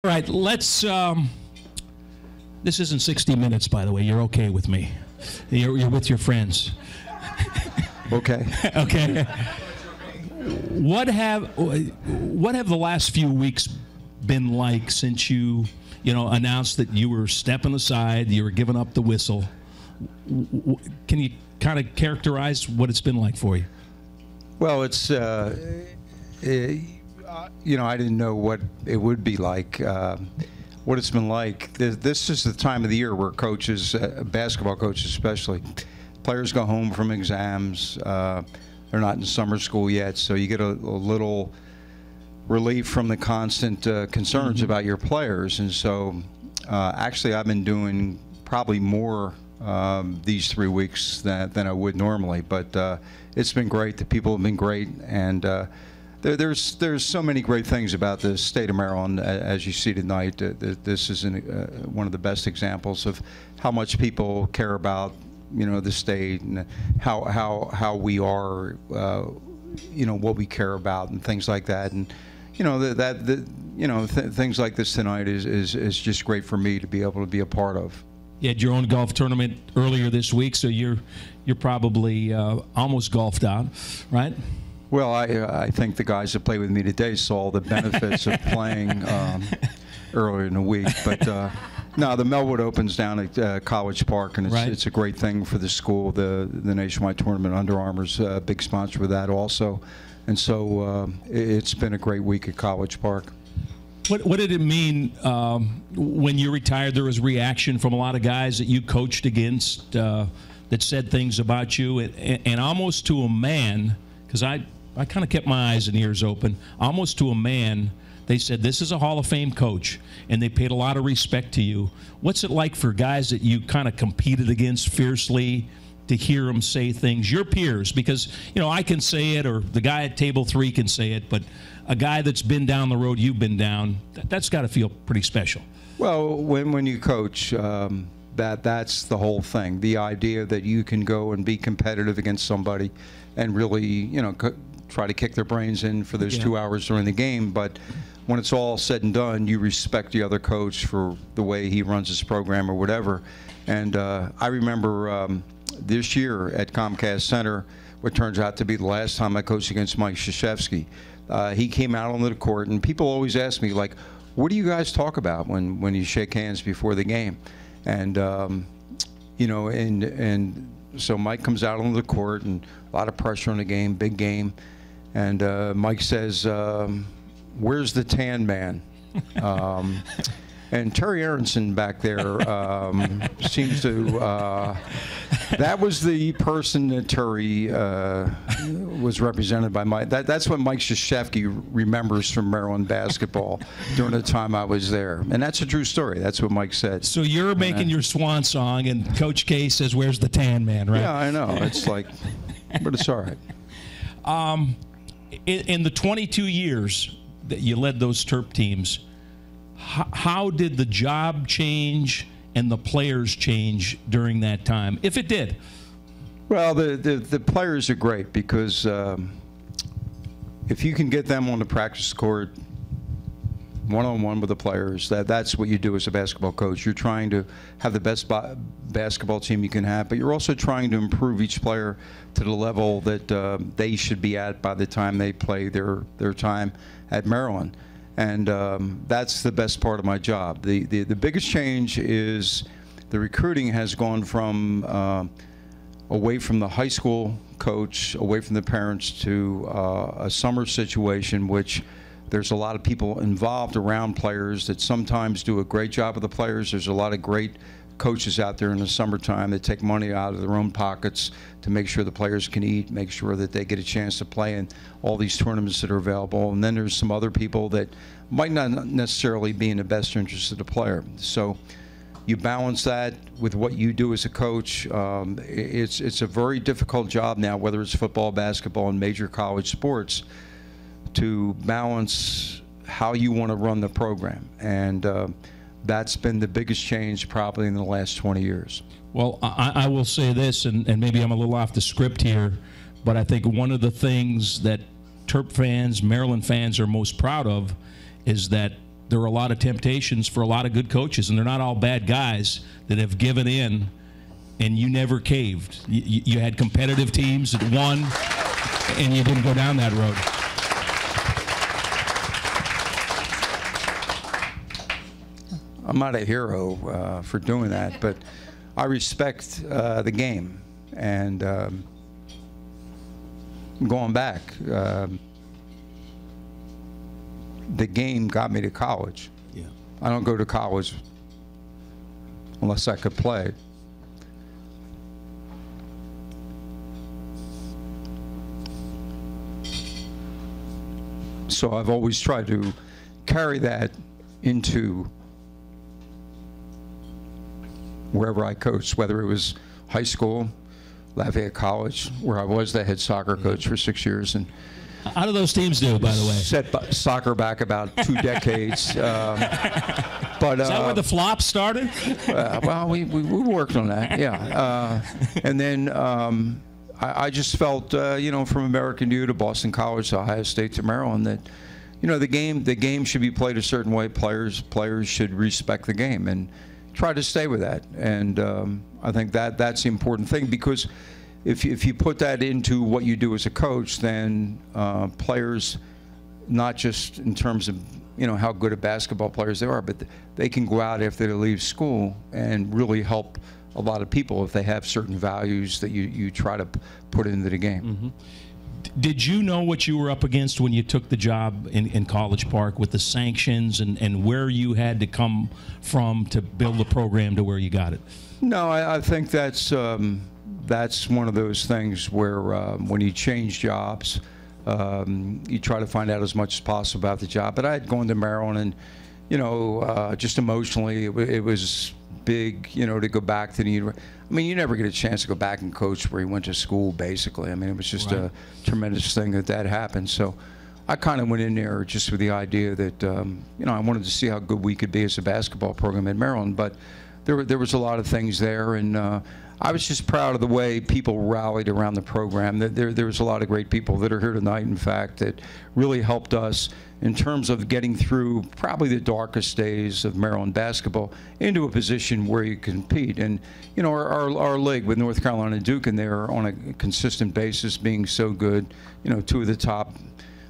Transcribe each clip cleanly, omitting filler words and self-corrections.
All right, let's, this isn't 60 Minutes, by the way. You're okay with me. You're with your friends. Okay. Okay. What have the last few weeks been like since you announced that you were stepping aside, you were giving up the whistle? Can you kind of characterize what it's been like for you? Well, it's I didn't know what it would be like. What it's been like. This is the time of the year where coaches, basketball coaches especially, players go home from exams. They're not in summer school yet, so you get a little relief from the constant concerns about your players. And so actually I've been doing probably more these 3 weeks than I would normally, but it's been great. The people have been great, and there's so many great things about the state of Maryland, as you see tonight. This is one of the best examples of how much people care about the state, and how we are, what we care about, and things like that. And things like this tonight is just great for me to be able to be a part of. You had your own golf tournament earlier this week, so you're probably almost golfed out, right? Well, I think the guys that played with me today saw the benefits of playing earlier in the week. But no, the Melwood Open's down at College Park, and it's a great thing for the school. The nationwide tournament, Under Armour's a big sponsor with that also. And so it's been a great week at College Park. What did it mean when you retired? There was reaction from a lot of guys that you coached against that said things about you, and almost to a man, because I kind of kept my eyes and ears open, almost to a man, they said, this is a Hall of Fame coach, and they paid a lot of respect to you. What's it like for guys that you kind of competed against fiercely to hear them say things, your peers? Because, I can say it, or the guy at table 3 can say it, but a guy that's been down the road you've been down, that's got to feel pretty special. Well, when you coach, that's the whole thing. The idea that you can go and be competitive against somebody and really, try to kick their brains in for those 2 hours during the game. But when it's all said and done, you respect the other coach for the way he runs his program or whatever. And I remember this year at Comcast Center, what turns out to be the last time I coached against Mike Krzyzewski. He came out onto the court, and people always ask me, like, what do you guys talk about when you shake hands before the game? And so Mike comes out onto the court, and a lot of pressure on the game, big game. And Mike says, where's the tan man? And Terry Aronson back there seems to, that was the person that Terry was represented by. Mike. That's what Mike Krzyzewski remembers from Maryland basketball during the time I was there. And that's a true story. That's what Mike said. So you're making your swan song, and Coach K says, where's the tan man, right? Yeah, I know. It's like, but it's all right. In the 22 years that you led those Terp teams, how did the job change and the players change during that time, if it did? Well, the players are great because if you can get them on the practice court one-on-one with the players, that's what you do as a basketball coach. You're trying to have the best basketball team you can have, but you're also trying to improve each player to the level that they should be at by the time they play their time at Maryland. And that's the best part of my job. The biggest change is the recruiting has gone from away from the high school coach, away from the parents, to a summer situation, which there's a lot of people involved around players that sometimes do a great job with the players. There's a lot of great coaches out there in the summertime that take money out of their own pockets to make sure the players can eat, make sure that they get a chance to play in all these tournaments that are available. And then there's some other people that might not necessarily be in the best interest of the player. So you balance that with what you do as a coach. It's a very difficult job now, whether it's football, basketball, and major college sports, to balance how you want to run the program. And that's been the biggest change probably in the last 20 years. Well, I will say this, and maybe I'm a little off the script here, but I think one of the things that Terp fans, Maryland fans are most proud of is that there are a lot of temptations for a lot of good coaches, and they're not all bad guys that have given in, and you never caved. You had competitive teams that won, and you didn't go down that road. I'm not a hero for doing that, but I respect the game. And going back, the game got me to college. Yeah. I don't go to college unless I could play. So I've always tried to carry that into wherever I coached, whether it was high school, Lafayette College, where I was the head soccer coach for 6 years. And how do those teams do, by the way? Set soccer back about 2 decades. But is that where the flops started? Well, we worked on that, yeah. And then I just felt, you know, from American U to Boston College to Ohio State to Maryland, that, you know, the game should be played a certain way. Players should respect the game and try to stay with that. And I think that's the important thing, because if you put that into what you do as a coach, then players, not just in terms of, you know, how good of basketball players they are, but they can go out after they leave school and really help a lot of people if they have certain values that you try to put into the game. Mm-hmm. Did you know what you were up against when you took the job in College Park, with the sanctions and where you had to come from to build the program to where you got it? No, I think that's one of those things where when you change jobs, you try to find out as much as possible about the job. But I had gone to Maryland, and, you know, just emotionally, it was big, you know, to go back to the university. I mean, you never get a chance to go back and coach where you went to school, basically. I mean, it was just right. a tremendous thing that happened. So I kind of went in there just with the idea that, you know, I wanted to see how good we could be as a basketball program in Maryland. But there was a lot of things there, and I was just proud of the way people rallied around the program. There was a lot of great people that are here tonight, in fact, that really helped us in terms of getting through probably the darkest days of Maryland basketball into a position where you compete. And, you know, our league with North Carolina and Duke in there on a consistent basis being so good, you know, 2 of the top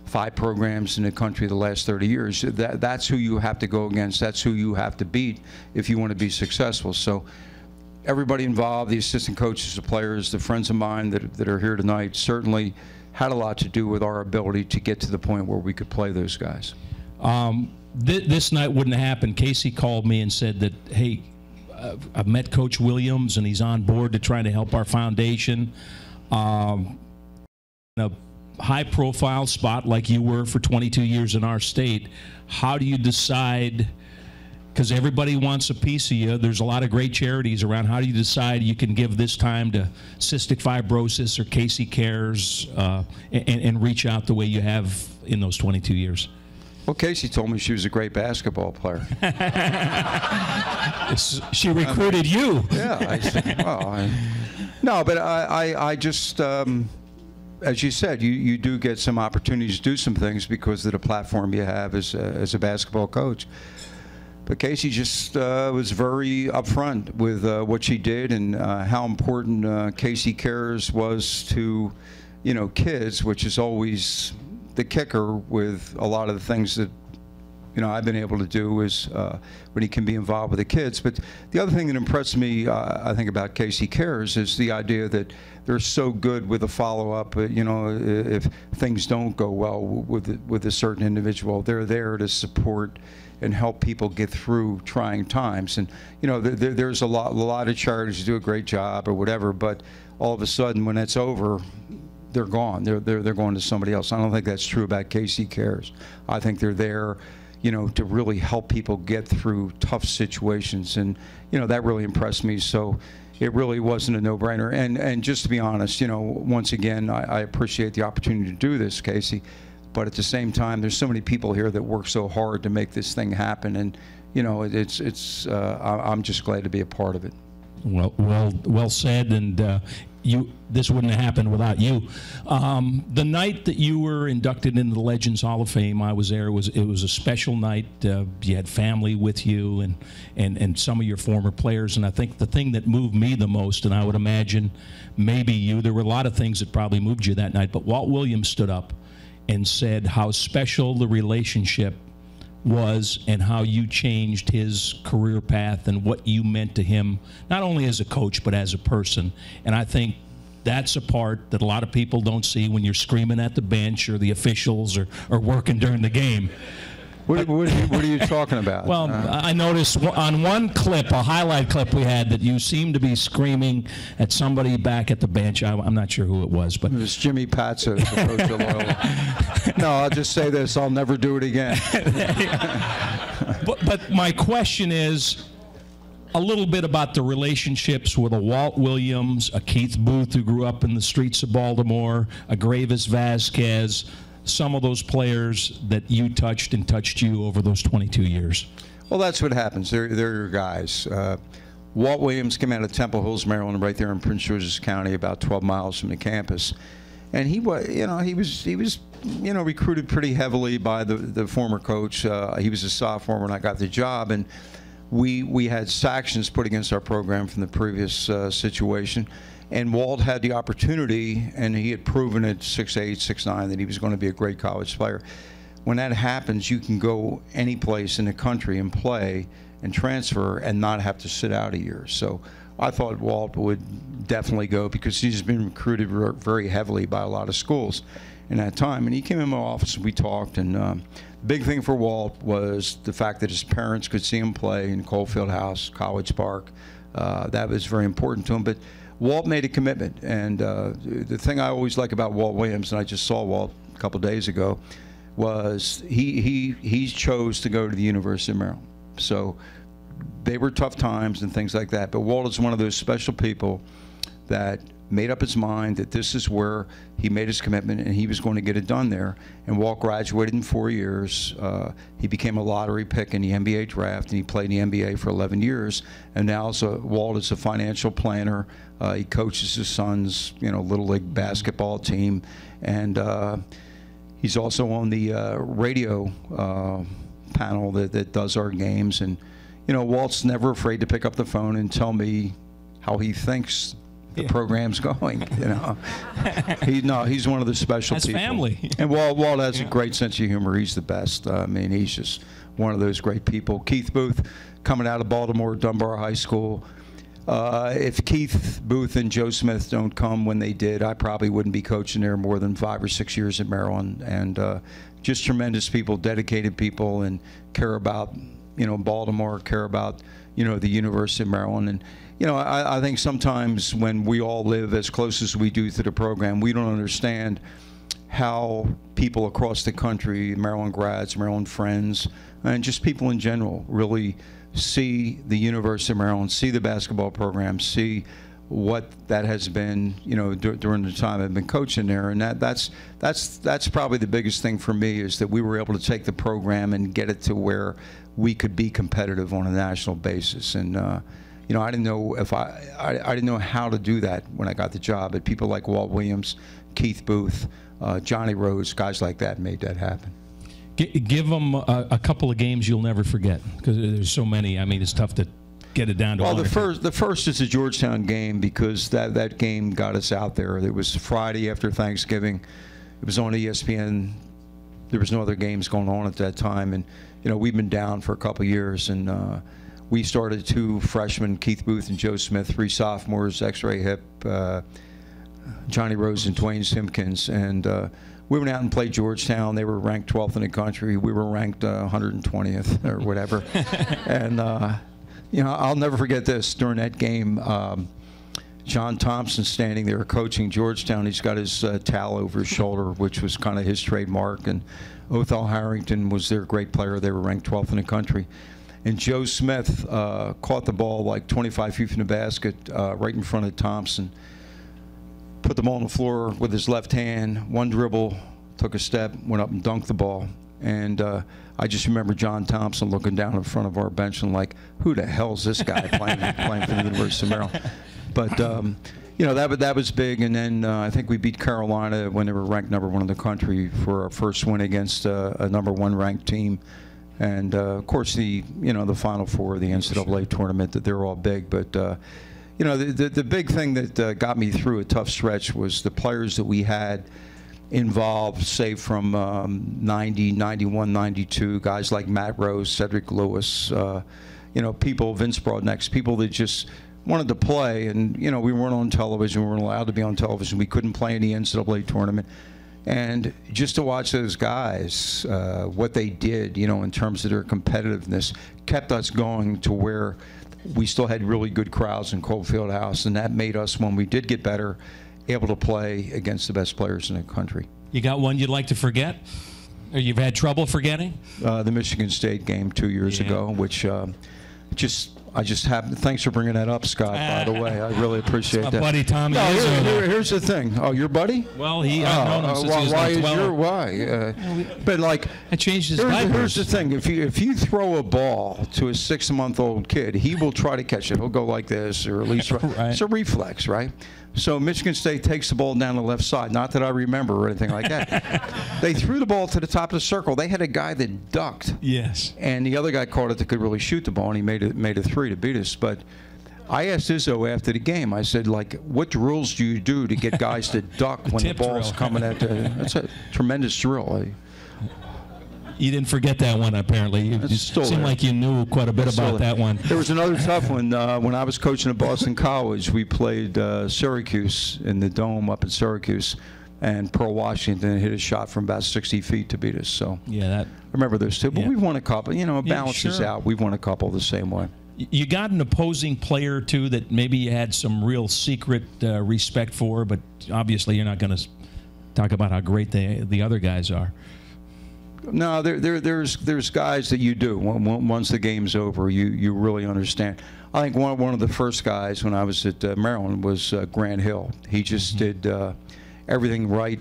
5 programs in the country the last 30 years, that's who you have to go against. That's who you have to beat if you want to be successful. So everybody involved, the assistant coaches, the players, the friends of mine that are here tonight, certainly had a lot to do with our ability to get to the point where we could play those guys. This night wouldn't have happened. Casey called me and said that, hey, I've met Coach Williams, and he's on board to try to help our foundation. In a high-profile spot like you were for 22 years in our state, how do you decide? Because everybody wants a piece of you. There's a lot of great charities around. How do you decide you can give this time to cystic fibrosis or Casey Cares and reach out the way you have in those 22 years? Well, Casey told me she was a great basketball player. She recruited you. Yeah. No, but I just, as you said, you do get some opportunities to do some things because of the platform you have as a basketball coach. But Casey just was very upfront with what she did and how important Casey Cares was to, you know, kids, which is always the kicker with a lot of the things that, you know, I've been able to do is when he can be involved with the kids. But the other thing that impressed me, I think, about Casey Cares is the idea that they're so good with the follow-up. You know, if things don't go well with a certain individual, they're there to support and help people get through trying times. And, you know, there's a lot of charities that do a great job or whatever, but all of a sudden when it's over, they're gone. They're going to somebody else. I don't think that's true about Casey Cares. I think they're there, you know, to really help people get through tough situations. And, you know, that really impressed me. So it really wasn't a no-brainer. And just to be honest, you know, once again, I appreciate the opportunity to do this, Casey. But at the same time, there's so many people here that work so hard to make this thing happen. And, you know, I'm just glad to be a part of it. Well said. And this wouldn't have happened without you. The night that you were inducted into the Legends Hall of Fame, I was there. It was a special night. You had family with you and some of your former players. And I think the thing that moved me the most, and I would imagine maybe you, there were a lot of things that probably moved you that night, but Walt Williams stood up and said how special the relationship was and how you changed his career path and what you meant to him, not only as a coach, but as a person. And I think that's a part that a lot of people don't see when you're screaming at the bench or the officials or working during the game. What are you talking about? Well, I noticed on one clip, a highlight clip we had, that you seemed to be screaming at somebody back at the bench. I'm not sure who it was, but it was Jimmy Patso, the coach of Loyola. No, I'll just say this: I'll never do it again. But my question is a little bit about the relationships with a Walt Williams, a Keith Booth who grew up in the streets of Baltimore, a Gravis Vasquez. Some of those players that you touched and touched you over those 22 years? Well, that's what happens. They're your guys. Walt Williams came out of Temple Hills, Maryland, right there in Prince George's County, about 12 miles from the campus. And he was recruited pretty heavily by the former coach. He was a sophomore when I got the job, and we had sanctions put against our program from the previous situation. And Walt had the opportunity, and he had proven at 6'8", 6'9", that he was going to be a great college player. When that happens, you can go any place in the country and play and transfer and not have to sit out a year. So I thought Walt would definitely go because he's been recruited very heavily by a lot of schools in that time. And he came in my office and we talked, and the big thing for Walt was the fact that his parents could see him play in Coalfield House, College Park. That was very important to him. But Walt made a commitment, and the thing I always like about Walt Williams, and I just saw Walt a couple days ago, was he chose to go to the University of Maryland. So they were tough times and things like that, but Walt is one of those special people that made up his mind that this is where he made his commitment and he was going to get it done there. And Walt graduated in 4 years. He became a lottery pick in the NBA draft, and he played in the NBA for 11 years. And now Walt is a financial planner. He coaches his son's Little League basketball team. And he's also on the radio panel that does our games. And Walt's never afraid to pick up the phone and tell me how he thinks the program's going. He's one of the special people. That's family. And Walt has a great sense of humor. He's the best. I mean, he's just one of those great people. Keith Booth, coming out of Baltimore, Dunbar High School. If Keith Booth and Joe Smith don't come when they did, I probably wouldn't be coaching there more than 5 or 6 years at Maryland. And just tremendous people, dedicated people, and care about Baltimore, care about the University of Maryland. And I think sometimes when we all live as close as we do to the program, we don't understand how people across the country, Maryland grads, Maryland friends, and just people in general really see the University of Maryland, see the basketball program, see what that has been, during the time I've been coaching there. And that's probably the biggest thing for me, is that we were able to take the program and get it to where we could be competitive on a national basis. And I didn't know I didn't know how to do that when I got the job. But people like Walt Williams, Keith Booth, Johnny Rose, guys like that made that happen. Give them a couple of games you'll never forget, because there's so many. I mean, it's tough to get it down to one. Well, the first is the Georgetown game, because that game got us out there. It was Friday after Thanksgiving. It was on ESPN. There was no other games going on at that time, and we've been down for a couple of years, and we started 2 freshmen, Keith Booth and Joe Smith, 3 sophomores, X-ray hip, Johnny Rose and Dwayne Simpkins, and we went out and played Georgetown. They were ranked 12th in the country. We were ranked 120th or whatever. And I'll never forget this. During that game, John Thompson standing there coaching Georgetown. He's got his towel over his shoulder, which was kind of his trademark. And Othell Harrington was their great player. They were ranked 12th in the country. And Joe Smith caught the ball like 25 feet from the basket, right in front of Thompson. Put the ball on the floor with his left hand, one dribble, took a step, went up and dunked the ball. And I just remember John Thompson looking down in front of our bench and like, who the hell's this guy playing for the University of Maryland? But, you know, that was big. And then I think we beat Carolina when they were ranked #1 in the country for our first win against a #1 ranked team. And of course, the Final Four of the NCAA tournament, that they're all big. But you know, the big thing that got me through a tough stretch was the players that we had involved, say from 90, 91, 92, guys like Matt Rose, Cedric Lewis, you know, people, Vince Broadnex, people that just wanted to play. And, you know, we weren't on television. We weren't allowed to be on television. We couldn't play in the NCAA tournament. And just to watch those guys, what they did, you know, in terms of their competitiveness, kept us going to where we still had really good crowds in Cold Field House. And that made us, when we did get better, able to play against the best players in the country. You got one you'd like to forget? Or you've had trouble forgetting? The Michigan State game 2 years ago, which I just happened. Thanks for bringing that up, Scott, by the way. I really appreciate that. My buddy Tommy. No, here's the thing. Oh, your buddy? Well, I've known him since he was like 12. Why? But like, I changed his here's diapers. the thing. If you throw a ball to a 6-month-old kid, he will try to catch it. He'll go like this, or at least Right. It's a reflex, right? So Michigan State takes the ball down the left side. Not that I remember or anything like that. They threw the ball to the top of the circle. They had a guy that ducked. Yes. And the other guy caught it that could really shoot the ball, and he made a 3 to beat us. But I asked Izzo after the game, I said, like, what drills do you do to get guys to duck when the ball's coming at the... That's a tremendous drill. You didn't forget that one, apparently. You just seemed like you knew quite a bit about that one. There was another tough one. When I was coaching at Boston College, we played Syracuse in the Dome up in Syracuse, and Pearl Washington hit a shot from about 60 feet to beat us. So yeah, I remember those two. But we've won a couple. You know, it balances out. We've won a couple the same way. You got an opposing player, too, that maybe you had some real secret respect for, but obviously you're not going to talk about how great the other guys are. No, there's guys that you do. Once the game's over, you really understand. I think one of the first guys when I was at Maryland was Grant Hill. He just did everything right.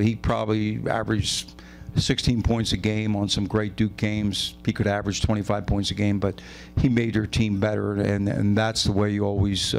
He probably averaged 16 points a game on some great Duke games. He could average 25 points a game, but he made your team better, and that's the way you always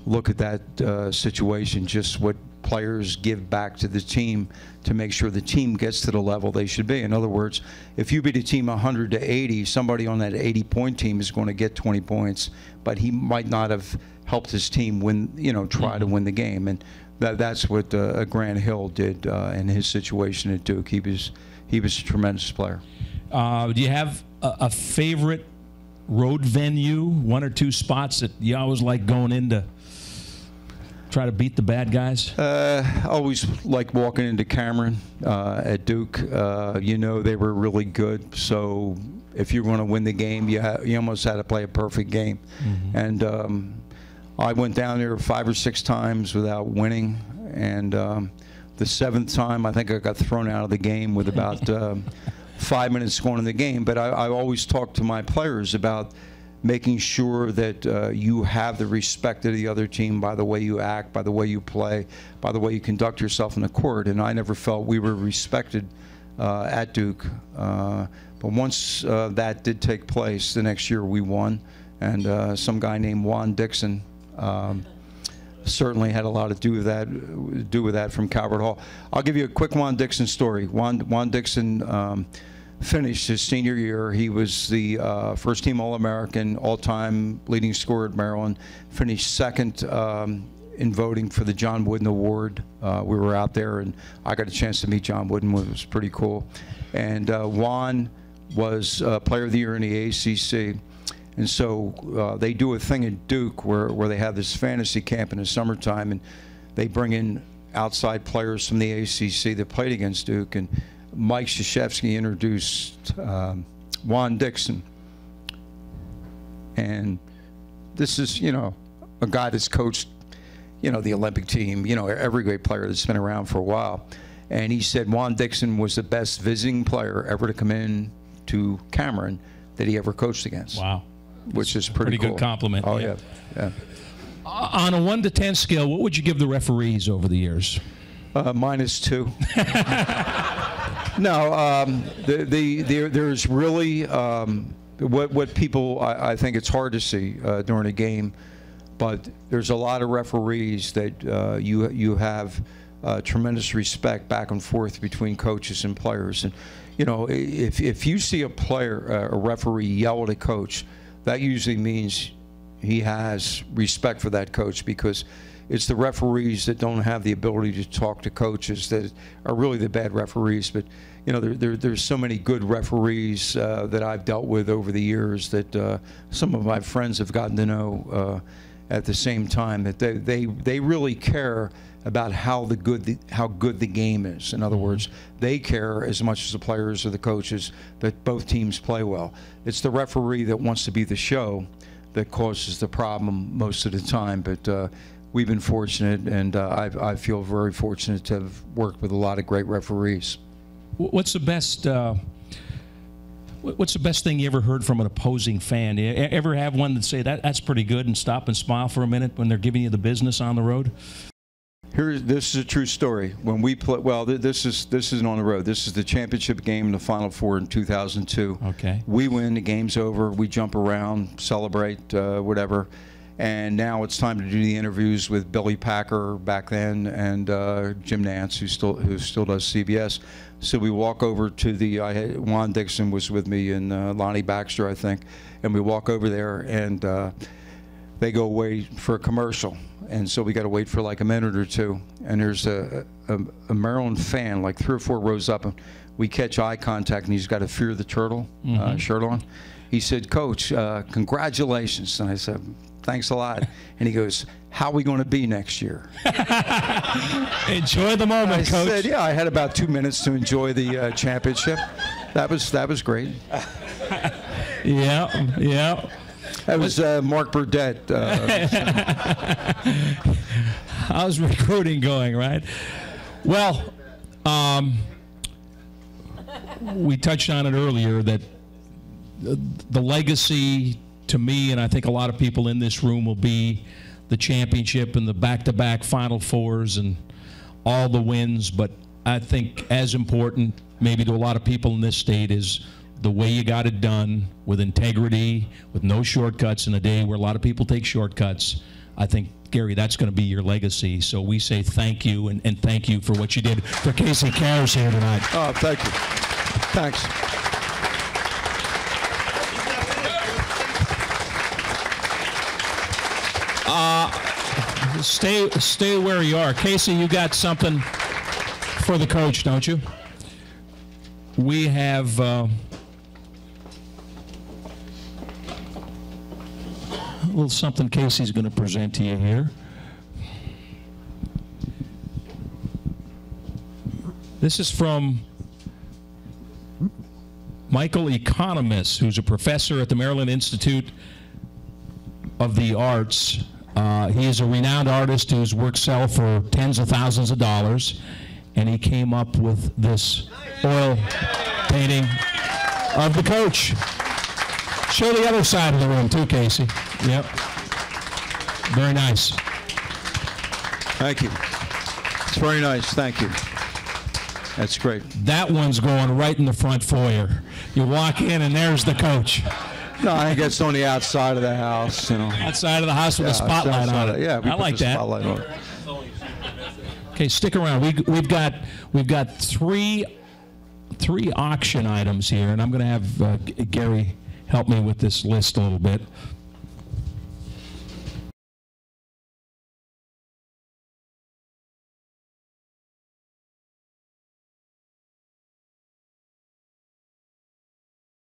look at that situation, just what players give back to the team to make sure the team gets to the level they should be. In other words, if you beat a team 100 to 80, somebody on that 80-point team is going to get 20 points, but he might not have helped his team win, you know, try to win the game. And that's what Grant Hill did in his situation at Duke. He was a tremendous player. Do you have a favorite road venue, one or two spots that you always like going into? Try to beat the bad guys? Always like walking into Cameron at Duke. You know, they were really good. So if you're going to win the game, you almost had to play a perfect game. And I went down there 5 or 6 times without winning. And the 7th time, I think I got thrown out of the game with about 5 minutes going in the game. But I always talk to my players about making sure that you have the respect of the other team by the way you act, by the way you play, by the way you conduct yourself in the court. And I never felt we were respected at Duke. But once that did take place, the next year we won. And some guy named Juan Dixon certainly had a lot to do with that from Calvert Hall. I'll give you a quick Juan Dixon story. Juan Dixon finished his senior year. He was the first-team All-American, all-time leading scorer at Maryland. Finished 2nd in voting for the John Wooden Award. We were out there, and I got a chance to meet John Wooden, which was pretty cool. And Juan was Player of the Year in the ACC. And so they do a thing at Duke where they have this fantasy camp in the summertime, and they bring in outside players from the ACC that played against Duke. And Mike Krzyzewski introduced Juan Dixon. And this is, you know, a guy that's coached, you know, the Olympic team, you know, every great player that's been around for a while. And he said Juan Dixon was the best visiting player ever to come in to Cameron that he ever coached against. Wow. Which is pretty cool. Good compliment. Oh, yeah. On a 1 to 10 scale, what would you give the referees over the years? -2. No, there's really what people, I think it's hard to see during a game. but there's a lot of referees that you have tremendous respect back and forth between coaches and players. And you know, if you see a player, a referee yell at a coach, that usually means he has respect for that coach, because it's the referees that don't have the ability to talk to coaches that are really the bad referees. But you know, there's so many good referees that I've dealt with over the years that some of my friends have gotten to know at the same time, that they really care about how good the game is. In other words, they care as much as the players or the coaches that both teams play well. It's the referee that wants to be the show that causes the problem most of the time. But we've been fortunate, and I feel very fortunate to have worked with a lot of great referees. What's the best thing you ever heard from an opposing fan? You ever have one that say that's pretty good and stop and smile for a minute when they're giving you the business on the road? This is a true story. When we play, well, this isn't on the road. This is the championship game in the Final Four in 2002. Okay. We win, the game's over, we jump around, celebrate, whatever. And now it's time to do the interviews with Billy Packer back then, and Jim Nance, who still does CBS. So we walk over to Juan Dixon was with me, and Lonnie Baxter, I think, and we walk over there, and they go away for a commercial. And so we got to wait for like a minute or two, and there's a Maryland fan like 3 or 4 rows up, and we catch eye contact, and he's got a Fear the Turtle shirt on. He said, "Coach, congratulations." And I said, "Thanks a lot." And he goes, "How are we going to be next year?" Enjoy the moment, Coach. I said, "Yeah, I had about 2 minutes to enjoy the championship. That was great." Yeah. That was Mark Burdett. How's recruiting going, right? Well, we touched on it earlier that the legacy to me, and I think a lot of people in this room, will be the championship and the back-to-back Final Fours and all the wins. But I think as important, maybe to a lot of people in this state, is the way you got it done, with integrity, with no shortcuts in a day where a lot of people take shortcuts. I think, Gary, that's going to be your legacy. So we say thank you, and thank you for what you did for caseycares here tonight. Oh, thank you. Thanks. Stay where you are. Casey, you got something for the coach, don't you? We have a little something Casey's going to present to you here. This is from Michael Economist, who's a professor at the Maryland Institute of the Arts. He is a renowned artist whose works sell for tens of thousands of dollars, and he came up with this oil painting of the coach. Show the other side of the room too, Casey. Yep. Very nice. Thank you. It's very nice. Thank you. That's great. That one's going right in the front foyer. You walk in and there's the coach. No, I think it's on the outside of the house, you know. Outside of the house with a spotlight on it. Yeah, I like that. Spotlight on it. Okay, stick around. We've got three auction items here, and I'm going to have Gary help me with this list a little bit.